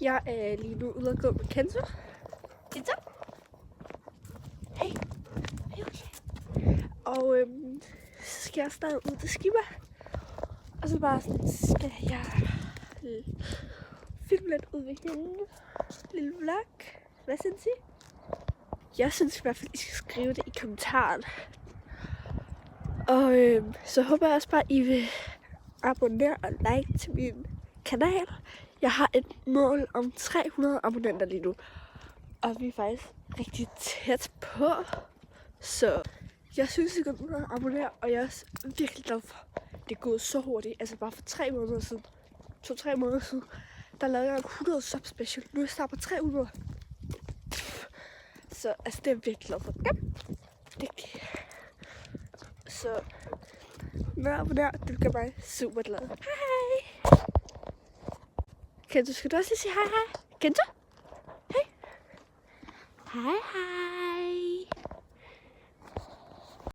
Jeg er lige nu ude at gå med Kenzo. Kenzo? Hey. Hey, okay. Og så skal jeg snart ud til Skiba. Og så bare sådan, skal jeg filme lidt udviklingen. Lille vlog. Hvad synes I? Jeg synes i hvert fald, I skal skrive det i kommentaren. Og så håber jeg også bare, I vil abonnere og like til min kanal. Jeg har et mål om 300 abonnenter lige nu. Og vi er faktisk rigtig tæt på. Så jeg synes, I kan abonnere. Og jeg er også virkelig glad for, det er gået så hurtigt. Altså bare for 3 måneder siden. 2-3 måneder siden. Der lavede jeg en 100 sub special. Nu er jeg snart på 300. Så altså, det er jeg virkelig glad for. Ja. Så når jeg abonnerer, det gør mig super glad. Hej! Kenzo, skal du også lige sige hej hej? Kenzo? Hej! Hej hej!